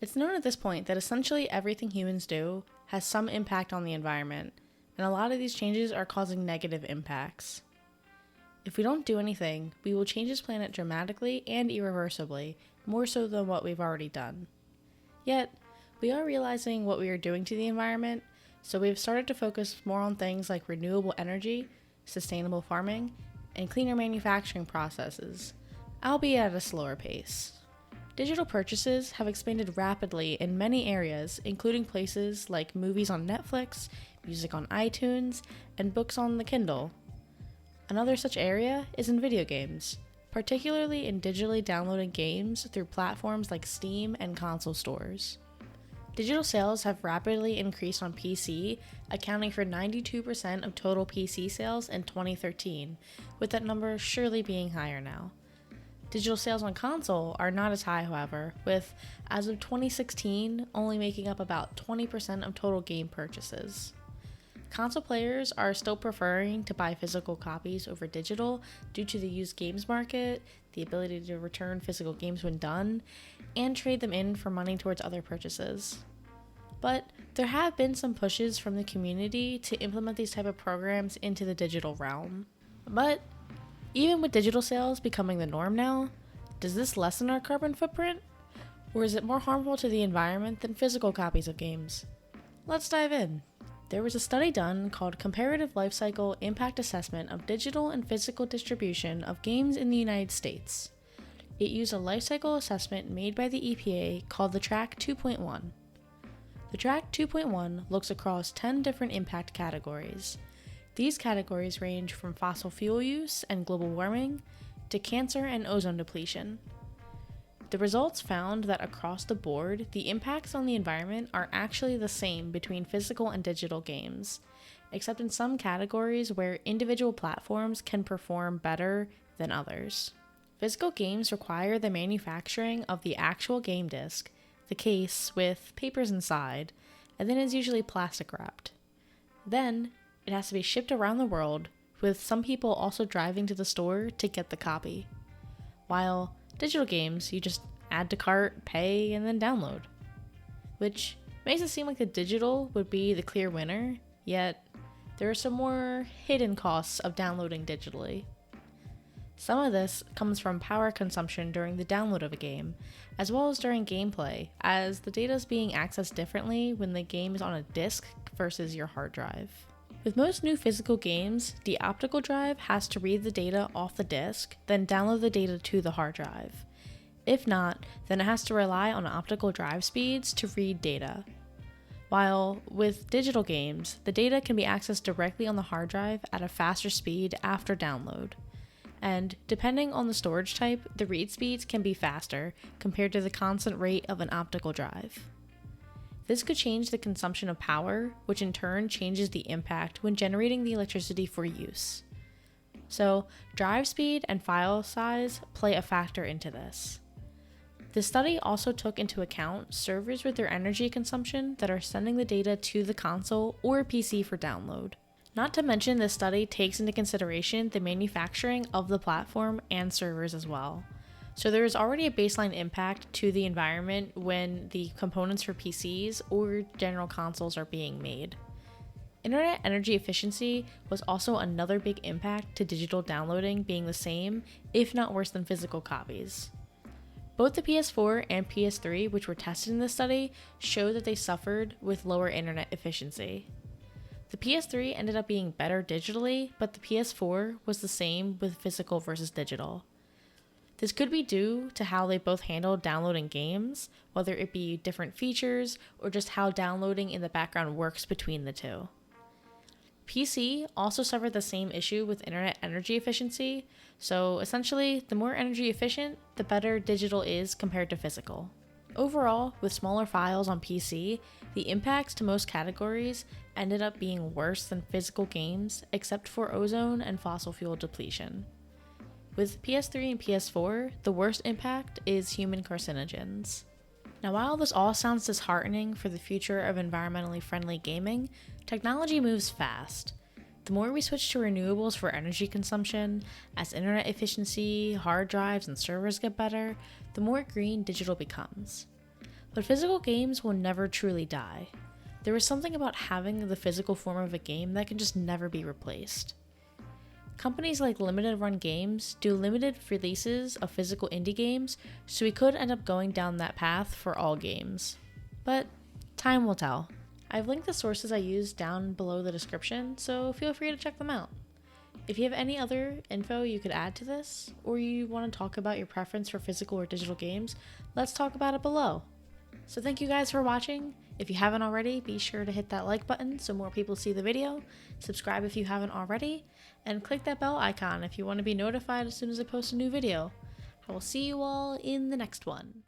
It's known at this point that essentially everything humans do has some impact on the environment, and a lot of these changes are causing negative impacts. If we don't do anything, we will change this planet dramatically and irreversibly, more so than what we've already done. Yet, we are realizing what we are doing to the environment, so we have started to focus more on things like renewable energy, sustainable farming, and cleaner manufacturing processes, albeit at a slower pace. Digital purchases have expanded rapidly in many areas, including places like movies on Netflix, music on iTunes, and books on the Kindle. Another such area is in video games, particularly in digitally downloading games through platforms like Steam and console stores. Digital sales have rapidly increased on PC, accounting for 92% of total PC sales in 2013, with that number surely being higher now. Digital sales on console are not as high, however, with, as of 2016, only making up about 20% of total game purchases. Console players are still preferring to buy physical copies over digital due to the used games market, the ability to return physical games when done, and trade them in for money towards other purchases. But there have been some pushes from the community to implement these type of programs into the digital realm. But even with digital sales becoming the norm now, does this lessen our carbon footprint? Or is it more harmful to the environment than physical copies of games? Let's dive in. There was a study done called Comparative Lifecycle Impact Assessment of Digital and Physical Distribution of Games in the United States. It used a lifecycle assessment made by the EPA called the Track 2.1. The Track 2.1 looks across 10 different impact categories. These categories range from fossil fuel use and global warming to cancer and ozone depletion. The results found that across the board, the impacts on the environment are actually the same between physical and digital games, except in some categories where individual platforms can perform better than others. Physical games require the manufacturing of the actual game disc, the case with papers inside, and then is usually plastic wrapped. Then, it has to be shipped around the world, with some people also driving to the store to get the copy. While digital games, you just add to cart, pay, and then download. Which makes it seem like the digital would be the clear winner, yet there are some more hidden costs of downloading digitally. Some of this comes from power consumption during the download of a game, as well as during gameplay, as the data is being accessed differently when the game is on a disc versus your hard drive. With most new physical games, the optical drive has to read the data off the disk, then download the data to the hard drive. If not, then it has to rely on optical drive speeds to read data. While with digital games, the data can be accessed directly on the hard drive at a faster speed after download. And depending on the storage type, the read speeds can be faster compared to the constant rate of an optical drive. This could change the consumption of power, which in turn changes the impact when generating the electricity for use. So, drive speed and file size play a factor into this. The study also took into account servers with their energy consumption that are sending the data to the console or PC for download. Not to mention, this study takes into consideration the manufacturing of the platform and servers as well. So there is already a baseline impact to the environment when the components for PCs or general consoles are being made. Internet energy efficiency was also another big impact to digital downloading being the same, if not worse than physical copies. Both the PS4 and PS3, which were tested in this study, showed that they suffered with lower internet efficiency. The PS3 ended up being better digitally, but the PS4 was the same with physical versus digital. This could be due to how they both handled downloading games, whether it be different features or just how downloading in the background works between the two. PC also suffered the same issue with internet energy efficiency, so essentially, the more energy efficient, the better digital is compared to physical. Overall, with smaller files on PC, the impacts to most categories ended up being worse than physical games, except for ozone and fossil fuel depletion. With PS3 and PS4, the worst impact is human carcinogens. Now, while this all sounds disheartening for the future of environmentally friendly gaming, technology moves fast. The more we switch to renewables for energy consumption, as internet efficiency, hard drives, and servers get better, the more green digital becomes. But physical games will never truly die. There is something about having the physical form of a game that can just never be replaced. Companies like Limited Run Games do limited releases of physical indie games, so we could end up going down that path for all games. But time will tell. I've linked the sources I used down below the description, so feel free to check them out. If you have any other info you could add to this, or you want to talk about your preference for physical or digital games, let's talk about it below. So thank you guys for watching. If you haven't already, be sure to hit that like button so more people see the video, subscribe if you haven't already, and click that bell icon if you want to be notified as soon as I post a new video. I will see you all in the next one.